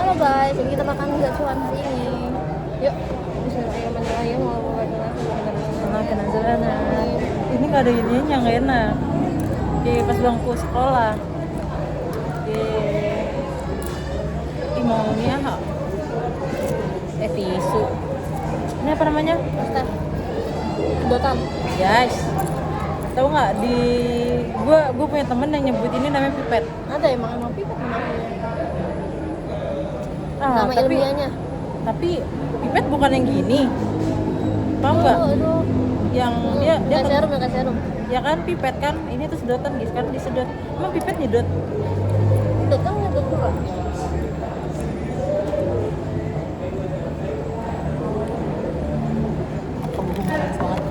Halo guys, jadi kita makan gacuan hari ini. Yuk, bismillahirrahmanirrahim. Penasaran. Ini nggak ada ininya, nggak enak. Di pas bangku sekolah. Di mau ini apa? Tisu. Ini apa namanya? Teh. Sedotan. Guys, tahu nggak di gua punya temen yang nyebut ini namanya pipet. Ada emang pipet namanya. Nama tapi ilmiahnya. tapi pipet bukan yang gini. Paham nggak? Itu. Yang dia Kayak serum ya, kayak serum. ya kan pipet kan, ini tuh sedotan guys, kan disedot. Emang pipet nyedot? Itu kan nyedot juga. Kebohongan banget.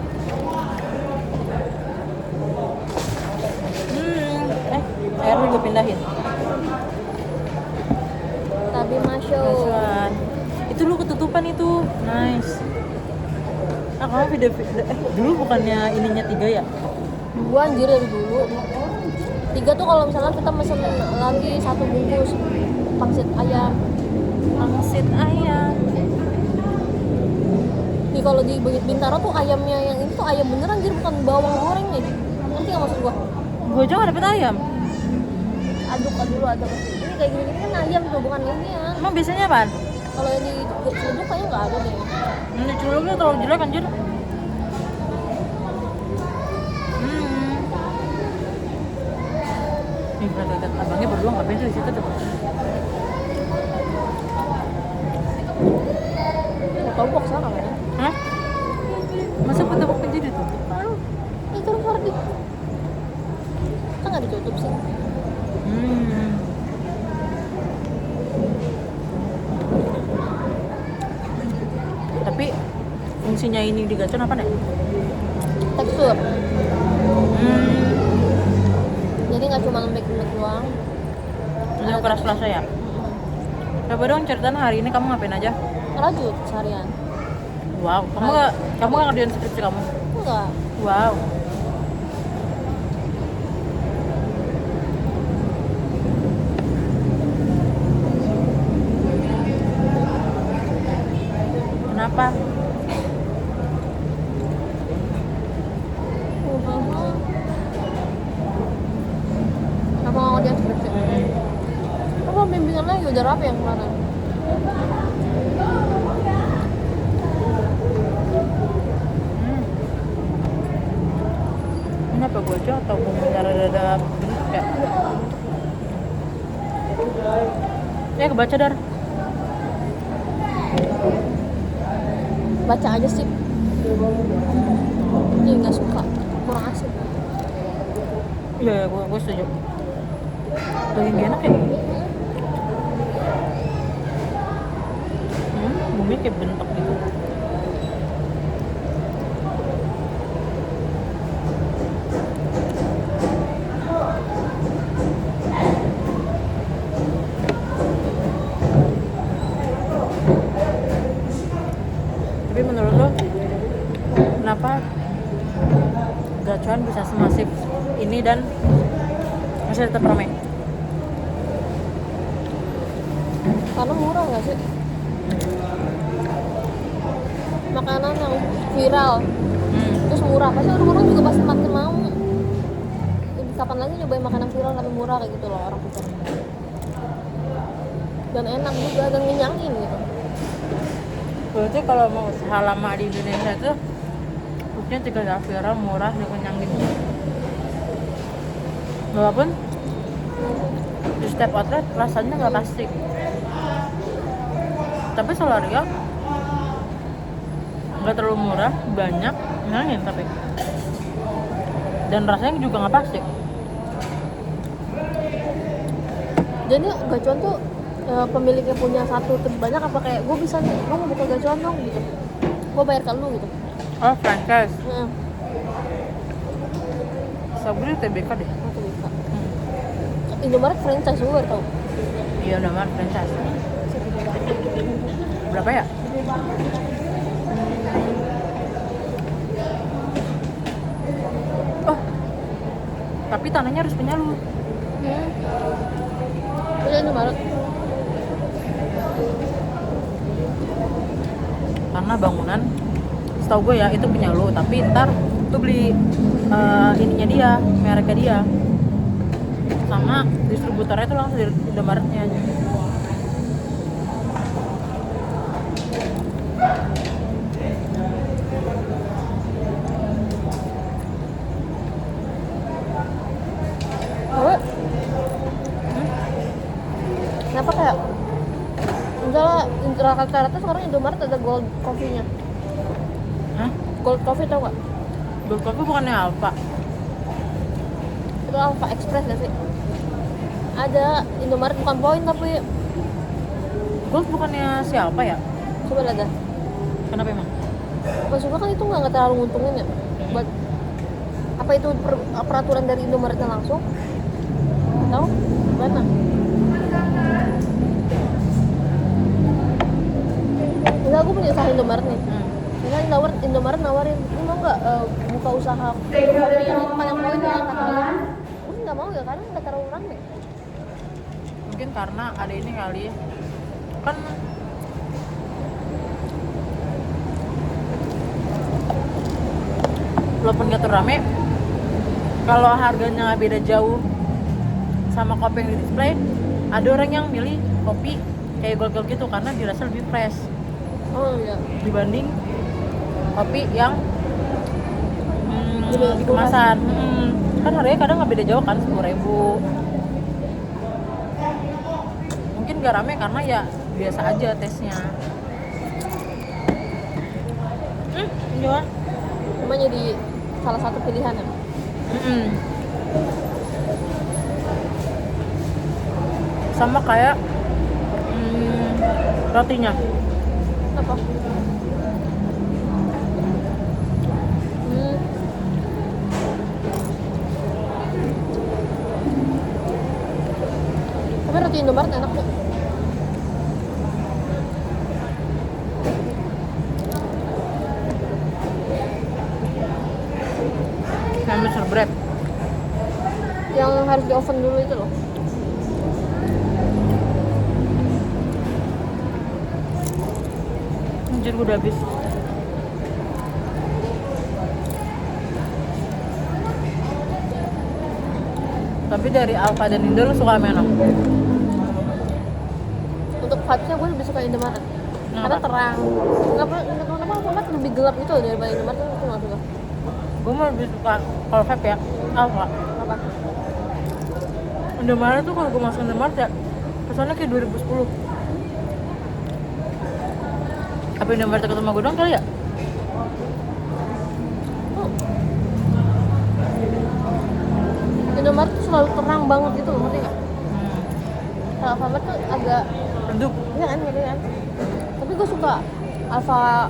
Air gue pindahin. Tapi masyo. Masukan. Itu lu ketutupan itu, nice. Ah kamu video dulu bukannya ininya 3 ya? Gua anjir dari dulu. 3 tuh kalau misalnya kita pesen lagi 1 bungkus pangsit ayam. Pangsit ayam. Nih kalau di Bintaro tuh ayamnya yang ini tuh ayam beneran anjir, bukan bawang goreng nih. Ngerti gak maksud gua? Gue aja gak dapet ayam. Aduk dulu aduk. Ini kayak gini kan ayam tuh, bukan ini ya. Emang biasanya apaan? Kalau yang di Celuduk kayaknya nggak ada deh. Ini culuknya terlalu jelek anjir. Nih lihat abangnya berdua ngapain sih di situ tuh? Tahu box sana kan? Hah? Masa foto-foto aja ditutup? Itu kan Fardi. Kan nggak ditutup sih. Tapi fungsinya ini di gacor apa nih? Tekstur. Jadi nggak cuma lembek-lembek doang. Ini keras-keras ya? Coba dong ceritain hari ini kamu ngapain aja? Lanjut seharian. Wow, kamu nggak ngerjain skripsi kamu? Enggak. Wow. Kenapa? Apa nggak ngerjain skripsi? Apa bimbingan lagi udah rapi yang kemarin? Kenapa gue aja atau mau mendadak bentuk ya? Ya kebaca Dar. Baca aja sih. Ini nggak suka, kurang asik. Iya, gue setuju. Daging gak enak ya? Bumi kayak bentuk gitu. Tapi menurut lo, kenapa gacuan bisa semasif ini dan masih tetap ramai? Karena murah nggak sih? Makanan yang viral terus murah, pasti orang-orang juga pasti makin mau. Kapan lagi nyobain makanan viral tapi murah kayak gitu loh, orang pikir. Dan enak juga dan ngenyangin gitu. Berarti kalau mau usaha lama di Indonesia itu foodnya juga viral, murah, dan kenyangin. Walaupun di setiap outlet rasanya nggak pasti. Tapi Solaria nggak terlalu murah, banyak, ngenyangin tapi. Dan rasanya juga nggak pasti. Jadi gacuan tuh pemiliknya punya satu terbanyak apa kayak gue bisa nih, gue mau buka gacuan dong gitu, gue bayar ke lu gitu. Oh, franchise. Nah, Sabri TBK deh. itu bisa. Indomaret franchise gue baru tau. Iya, Indomaret franchise. Berapa ya? Oh, tapi tanahnya harus punya lu. Udah Indomaret. karena bangunan setahu gue ya itu punya lo, tapi ntar tuh beli ininya dia, mereknya dia, sama distributornya tuh langsung dari Indomaretnya aja. Kenapa kayak misalnya rata-rata sekarang Indomaret ada gold coffee-nya. Hah? Gold coffee tau gak? Gold Coffee bukannya Alfa? Itu Alpha Express gak sih? Ada Indomaret bukan poin tapi Gold bukannya siapa ya? coba lihat dah. Kenapa emang? Maksudnya kan itu nggak terlalu nguntungin ya. Buat apa itu peraturan dari Indomaretnya langsung? Tahu? Gimana? Enggak, aku punya usaha Indomaret nih. Misalnya Indomaret nawarin, ini mau nggak buka usaha kopi yang bukan yang poin ya? Kata dia, aku nggak mau ya karena nggak terlalu rame. Mungkin karena ada ini kali ya. Kan walaupun gak terlalu rame, kalau harganya nggak beda jauh sama kopi yang di display, ada orang yang milih kopi kayak gold gitu karena dirasa lebih fresh Oh iya. dibanding kopi yang Di kemasan. Kan harganya kadang nggak beda jauh kan, 10.000. Mungkin gak rame karena ya biasa aja tesnya. Iya. Cuma jadi salah satu pilihan ya. Sama kayak rotinya. Apa? Tapi roti Indomaret enak tuh. Namanya shortbread. Yang harus di oven dulu itu loh. Anjir, gue udah habis. Tapi dari Alfa dan Indo lu suka mana? Untuk vibes-nya gue lebih suka Indomaret. Karena terang. Nggak tahu kenapa Alfamart lebih gelap gitu daripada Indomaret, itu nggak suka. Gue mau lebih suka kalau vape ya Alfa. Apa? Indomaret tuh kalau gue masuk Indomaret ya kesannya kayak 2010. Apa Indomaret dekat rumah gue doang kali ya? Indomaret tuh selalu terang banget gitu, ngerti nggak? Kalau Alfamart tuh agak Redup. iya kan, gitu kan. Tapi gue suka Alfa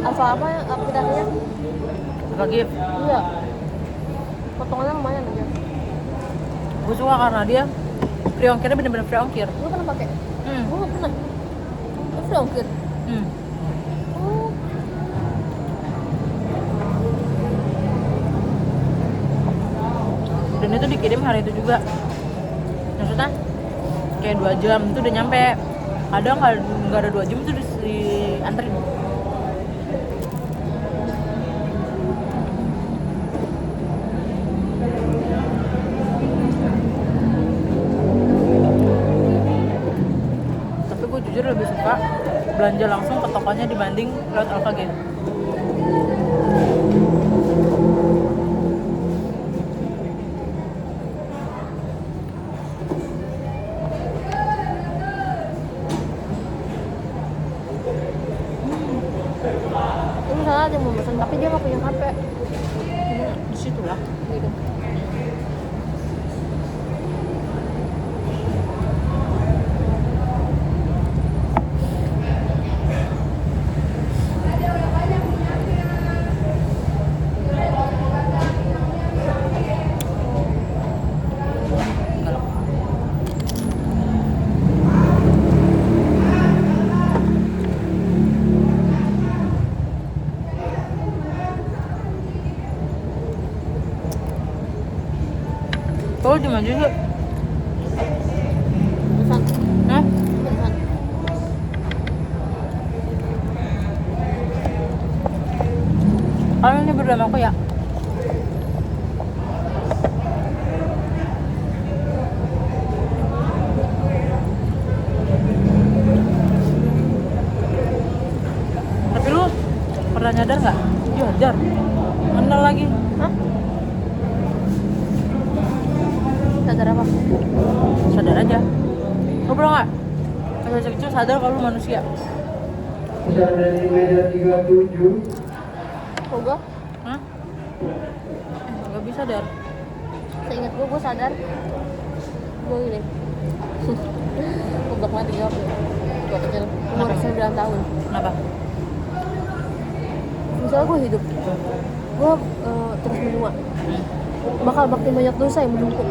apa yang aplikasinya? Suka gift. Iya. Potongannya lumayan aja. Gue suka karena dia free ongkirnya bener-bener free ongkir. Lu pernah pakai? Gue nggak pernah. Lu free ongkir? Oh. Dan itu dikirim hari itu juga. Maksudnya kayak 2 jam itu udah nyampe. Kadang nggak ada 2 jam itu dianterin. Tapi gue jujur lebih suka belanja langsung ke tokonya dibanding lewat Alfagate. Ini misalnya ada yang mau pesan tapi dia nggak punya HP. Di situ lah. Gitu. Kau di mana juga? Pesan. Hah? Pesan. beli sama aku ya. Tapi lu pernah nyadar nggak? Iya, Jar. Kenal lagi. Hah? Sadar apa? Sadar aja. Lu pernah nggak? Pas kecil sadar kalau lu manusia. Pesan dari meja 37. Kok gue? Hah? Nggak bisa, Dar. Seingat gue sadar. Gue gini. Goblok banget jawab. Gue kecil. Umur Kenapa? 9 tahun. Kenapa? Misalnya gue hidup, gue terus menua, bakal makin banyak dosa yang menumpuk,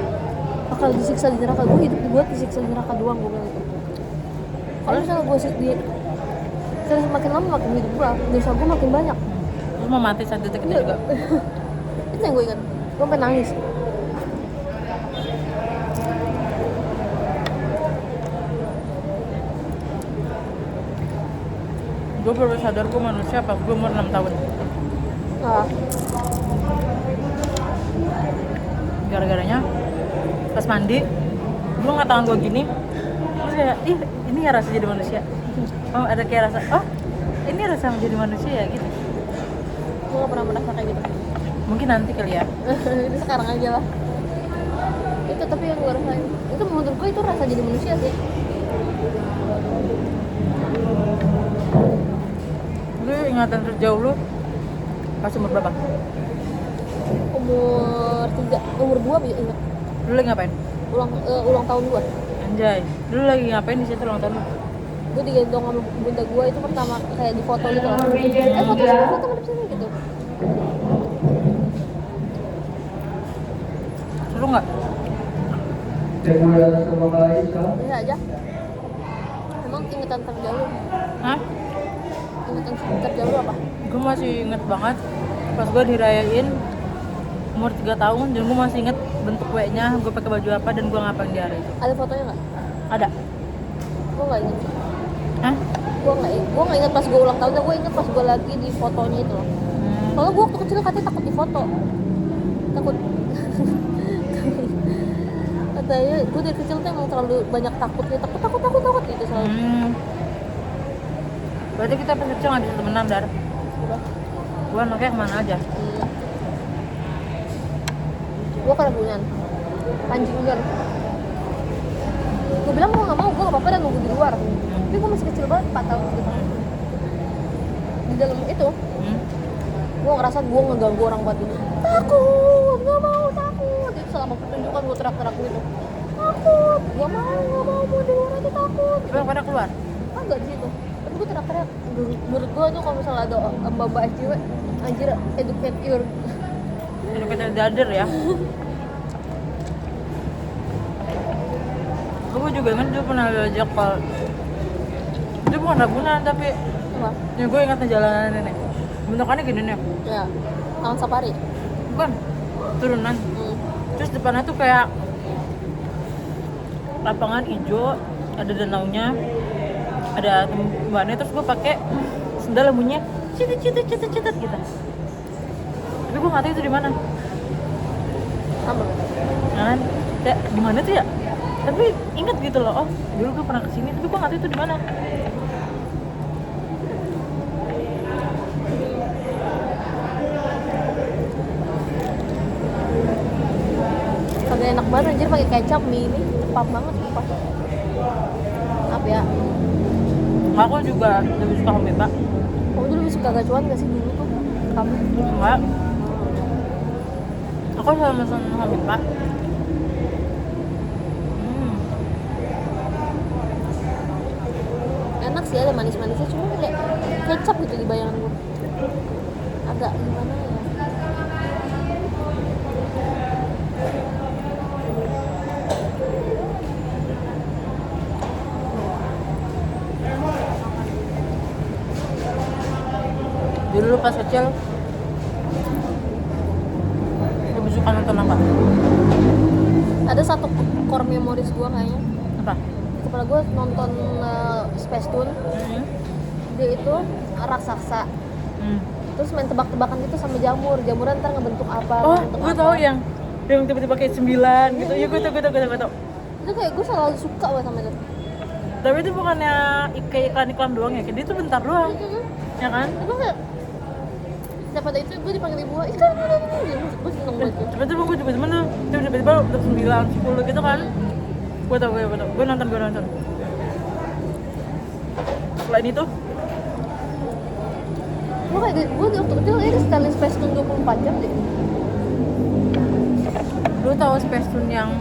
bakal disiksa di neraka. Gue hidup dibuat disiksa di neraka doang, gue bilang itu. Kalau misalnya gue terus makin lama makin hidup gue, dosa gue makin banyak. Lu mau mati saat detik itu juga. Itu yang gue ingat. Gue sampai nangis. Gue baru sadar gue manusia pas gue umur 6 tahun. Nah, Gara-garanya pas mandi gue nggak tangan gue gini, terus kayak ih ini ya rasa jadi manusia. Oh ada kayak rasa ini rasa menjadi manusia ya gitu. gue gak pernah merasa kayak gitu. Mungkin nanti kali ya. Itu sekarang aja lah. Itu tapi yang gue rasain, itu menurut gue itu rasa jadi manusia sih. Lu ingatan terjauh lu pas umur berapa? Umur 2 bisa ingat. Lu lagi ngapain? Ulang tahun gue. Anjay, lu lagi ngapain di situ ulang tahun lu? Gue digendong sama bunda gue itu pertama kayak di foto gitu lah. Foto di sini gitu. Seru nggak? Teguran sama Aisyah. Bisa aja. Emang ingatan terjauh. Hah? Ingatan terjauh apa? Gue masih inget banget pas gue dirayain umur 3 tahun dan gue masih inget bentuk W-nya, gue pakai baju apa dan gue ngapain di hari itu. Ada fotonya nggak? Ada. Gue nggak ingat. Hah? Gue nggak ingat pas gue ulang tahun. Gue ingat pas gue lagi di fotonya itu loh. Soalnya gue waktu kecil katanya takut di foto. Takut. Katanya gue dari kecil tuh emang terlalu banyak takutnya. Takut gitu selalu. Berarti kita pas kecil nggak bisa temenan, Dar. Udah. Gue anaknya kemana aja. Gue keraguan pancing ular. Gue bilang gue nggak mau, gue nggak apa-apa dan nunggu di luar. Tapi gue masih kecil banget, 4 tahun gitu. Di dalam itu gue ngerasa gue ngeganggu orang buat ini. Takut, nggak mau, takut. Itu selama pertunjukan gue teriak-teriak gitu. Takut, nggak mau di luar aja takut. Tapi yang pada keluar. Enggak di situ. Tapi gue teriak-teriak. Menurut gue tuh kalau misalnya ada mbak-mbak SJW, anjir educator. Jadi kita dader ya. Gue juga ingat dia pernah diajak kalau itu bukan Ragunan tapi Apa? ya gue ingat jalanan ini. Bentukannya gini nih. Ya, Taman Safari. Bukan turunan. Terus depannya tuh kayak lapangan hijau, ada danaunya, ada tumbuhannya. Terus gue pakai sendal bunyinya citit gitu. Tapi gue nggak tahu itu di mana. Sama. Kan? Kayak di mana tuh ya? Tapi ingat gitu loh. Oh, dulu gue pernah kesini. Tapi gue nggak tahu itu di mana. Kagak enak banget anjir pakai kecap mie ini. Cepat banget sumpah. Apa ya? Aku juga lebih suka homemade, Pak. Kamu dulu lebih suka gacuan gak sih dulu tuh? Kamu? Enggak. Aku selalu pesan homemade, Pak. Enak sih ada manis-manisnya, cuma kayak kecap gitu di bayangan gue. Agak gimana ya? Dulu pas kecil lebih suka nonton apa? Ada satu core memories gue kayaknya. Apa? Kepala gue nonton Space Tune. Dia itu raksasa. terus main tebak-tebakan gitu sama jamuran ntar ngebentuk apa, Oh, ngebentuk gue apa. tahu yang tiba-tiba kayak 9 gitu. Iya, gue tahu. Itu kayak gue selalu suka banget sama itu. Tapi itu bukannya kayak iklan-iklan doang ya, kayak dia tuh bentar doang, ya kan? Itu kayak dapat itu gue dipanggil ibu, itu gue seneng banget. Tapi tuh gue juga temen tuh, tiba-tiba udah 9, 10 gitu kan. Gue tau, gue nonton. Selain itu, Gue kayak gue waktu kecil ini setelin Space Tune 24 jam deh. lu tahu Space Tune yang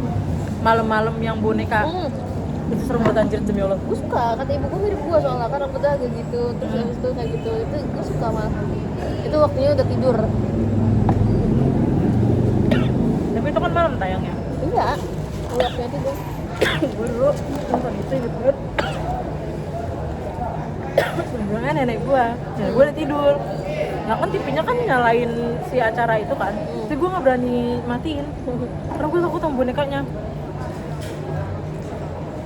malam-malam yang boneka? Itu serem banget anjir demi Allah. Gue suka, kata ibu gue mirip gue soalnya kan rambutnya agak gitu, terus habis itu kayak gitu, itu gue suka malah. Itu waktunya udah tidur. Tapi itu kan malam tayangnya. Iya, gue waktunya tidur. Gue dulu nonton itu inget banget. Sebenarnya nenek gue udah tidur. Nah kan TV-nya kan nyalain si acara itu kan, tapi gue nggak berani matiin karena gue takut sama bonekanya.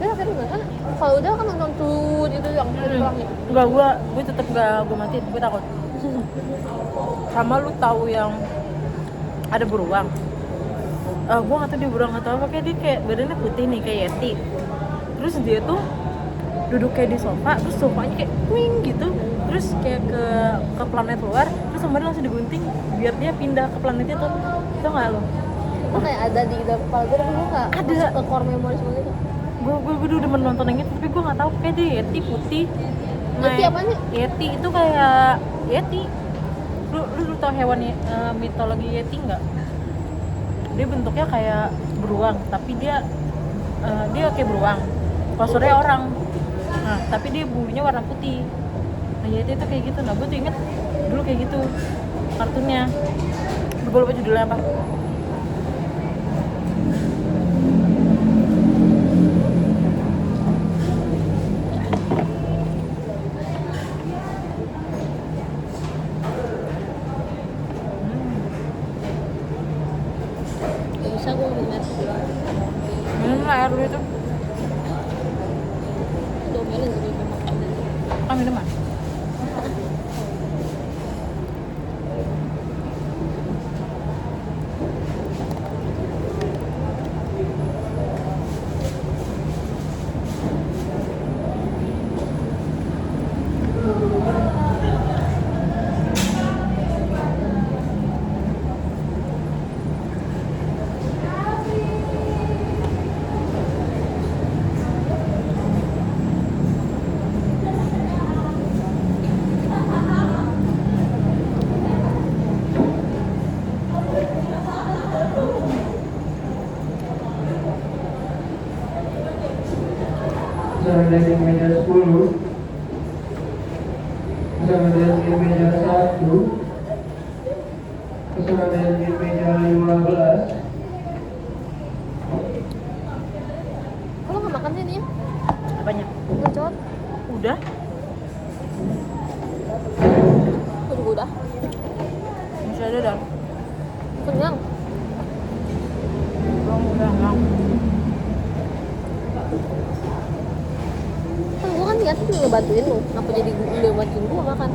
Ya akhirnya kan, kalau udah kan nonton tuh itu yang pelangi. Enggak, gue tetep gue matiin, gue takut. Sama lu tahu yang ada beruang? Gue nggak tahu dia beruang atau apa, kayak dia kayak badannya putih nih kayak Yeti. Terus dia tuh duduk kayak di sofa, terus sofanya kayak wing gitu, terus kayak ke planet luar, terus sama dia langsung digunting biar dia pindah ke planet itu. Tau nggak lo? Itu kayak ada di dalam kepala gue, tapi gue nggak Ada. masuk ke core memory semua itu. Gue udah menonton yang itu, tapi gue nggak tahu kayak dia Yeti putih. Yeti apaan sih? Yeti itu kayak Yeti. Lu tau hewan mitologi Yeti nggak? Dia bentuknya kayak beruang, tapi dia kayak beruang. Posternya orang. Nah, tapi dia bulunya warna putih. Nah, Yeti itu kayak gitu. Nah, gue tuh inget dulu kayak gitu kartunnya. Gue lupa judulnya apa. Gak bisa gue ngeliat. Minum air dulu itu. Domelin gue di makanan. Minuman. Bersama dari meja 10, bersama dari meja 1, bersama dari meja 15. Kalau nggak makan sih nih, Apanya? bacot. Udah. Gue juga udah Masih ada dah. kenyang. Udah. Kan gue kan niatnya cuma ngebantuin lu, kenapa jadi gue bantuin gue makan?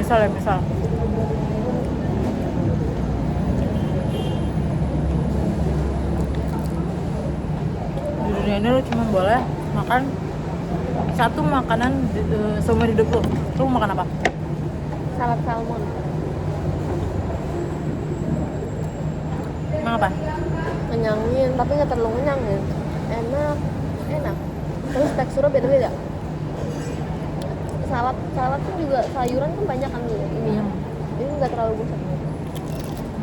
Misal. Di dunia ini lu cuma boleh makan satu makanan seumur hidup lu. Lu mau makan apa? Salad salmon. Emang apa? Kenyangin, tapi nggak terlalu kenyang ya. Enak. Terus teksturnya beda-beda. Salad tuh juga sayuran kan banyak kan ininya. Ini nggak terlalu bosan.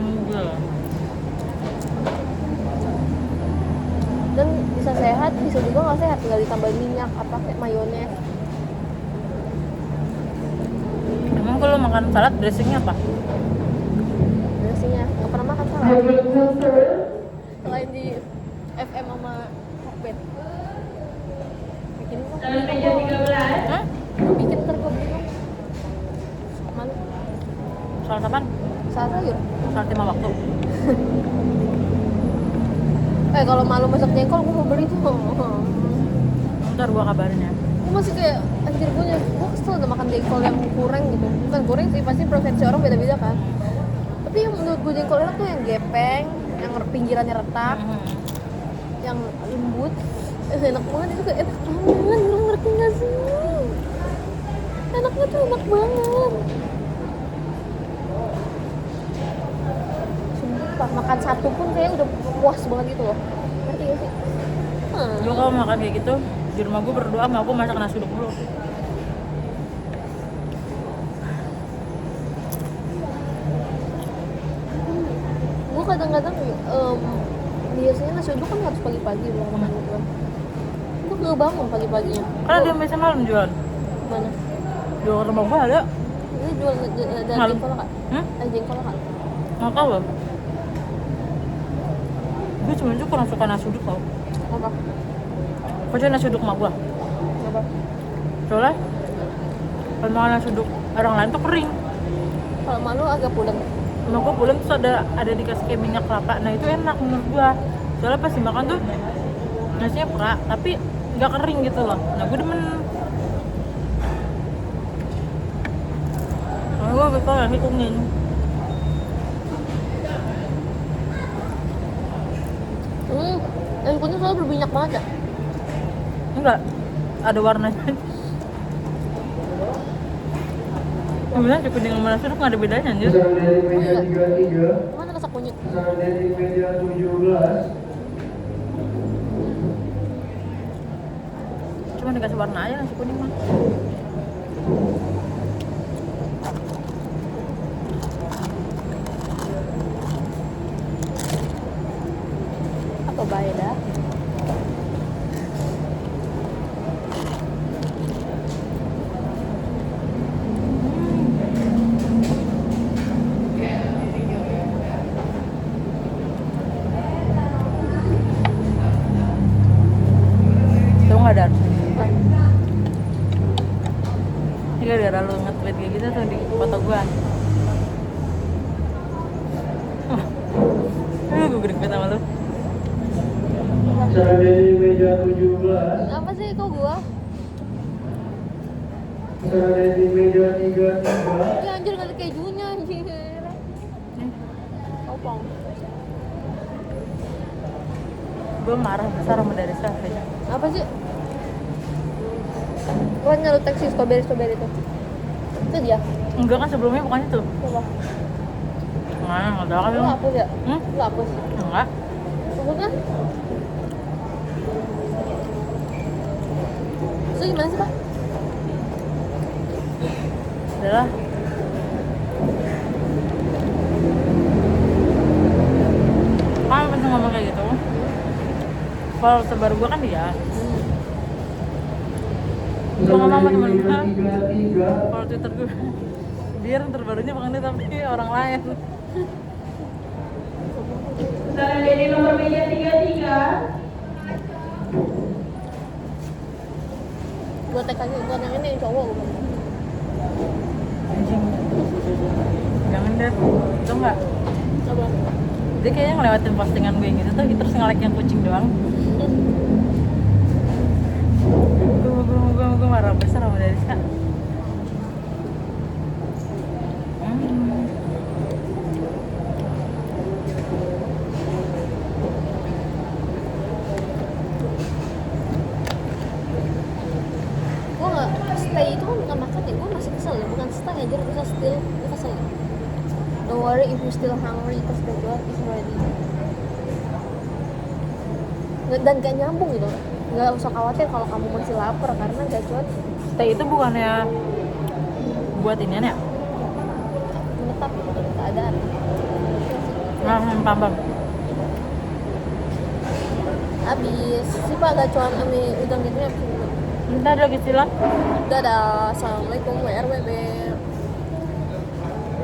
Enggak. Dan bisa sehat, bisa juga nggak sehat, tinggal ditambahin minyak apa kayak mayones. Emang kalau makan salad dressingnya apa? Biasanya nggak pernah makan salad selain di FM sama Hokben. Bikin kok. Hah? Bikin ntar gue bingung. Malu. Salad apaan? Salad sayur. Salad 5 waktu. Kalau malu masak jengkol gue mau beli tuh. Ntar gua kabarin ya. Gue masih kayak anjir gue kesel udah makan jengkol yang goreng gitu. Bukan goreng sih, pasti persepsi orang beda-beda kan. Tapi yang menurut gue jengkol enak tuh yang gepeng, yang pinggirannya retak, yang lembut. Enak banget itu, kayak enak banget, lu ngerti gak sih? Enaknya tuh enak banget. Sumpah, makan satu pun kayak udah puas banget gitu loh. Ngerti gak sih? Lu kalau makan kayak gitu di rumah gue berdoa mau aku masak nasi uduk dulu. Gue kadang-kadang biasanya nasi uduk kan harus pagi-pagi belum makan gitu kan. Gue gak bangun pagi-paginya. Karena dia biasa malam jualan. Mana? Jual ke rumah gue ada. Ini jual ada Malam. jengkol kak? Ada jengkol kak? Nggak tahu loh. Gue cuma juga kurang suka nasi uduk tau. Apa? Kocok nasi uduk sama gue. Apa? Soalnya kalau makan nasi uduk orang lain tuh kering. Kalau malu agak pulen. Sama gue pulang terus ada dikasih kayak minyak kelapa. Nah itu enak menurut gue. Soalnya pas dimakan tuh nasinya perak tapi nggak kering gitu loh. Nah gue demen. Soalnya gue betul nasi kuning. Nasi kuning soalnya berminyak banget ya? Enggak, ada warnanya. Sebenarnya nasi kuning sama nasi uduk nggak ada bedanya anjir. Pesanan dari meja 33, Mana rasa kunyit? pesanan dari meja 17. Cuma dikasih warna aja nasi kuning mah. Apa beda? Tahu nggak Dan? Ini gara-gara lu nge-tweet kayak gitu tuh di foto gua. Gue gede sama lu. Pesanan dari meja 17, Apa sih kok gua? pesanan dari meja 33. Ya anjir gak ada kejunya anjir. Opong. Gue marah besar sama dari Safi. Apa sih? Gua nyalu taksi strawberry itu. Itu dia. Enggak kan sebelumnya bukan itu. Coba. Nggak ada kan Lu lu. hapus ya? Hmm? Lu hapus. Enggak. Hapus kan? Itu gimana sih, Pak? Adalah kan pernah ngomong kayak gitu. Kalau terbaru gue kan dia. Gue ngomong sama temen gue. 33. Kalau Twitter gue dia yang terbarunya bukan dia tapi orang lain. Pesanan dari nomor meja 33. Gua tag aja, bukan yang ini, yang cowok gua. Anjing. Jangan deh. Itu enggak. Coba. Dia kayaknya ngelewatin postingan gue gitu tuh terus nge-like yang kucing doang. Gue marah besar sama Dariska. Gua nggak stay itu kan nggak makan ya, gua masih kesel ya, bukan stay aja, bisa still, gua kesel ya. Don't worry if you still hungry, because the God is ready. Dan gak nyambung gitu, nggak usah khawatir kalau kamu masih lapar karena gacuan Stay itu bukannya buat inian ya? menetap gitu dalam keadaan. Paham. Habis sih Pak gacuan ami udang gitu ya. Bentar lagi silang. Dadah, assalamualaikum WRWB.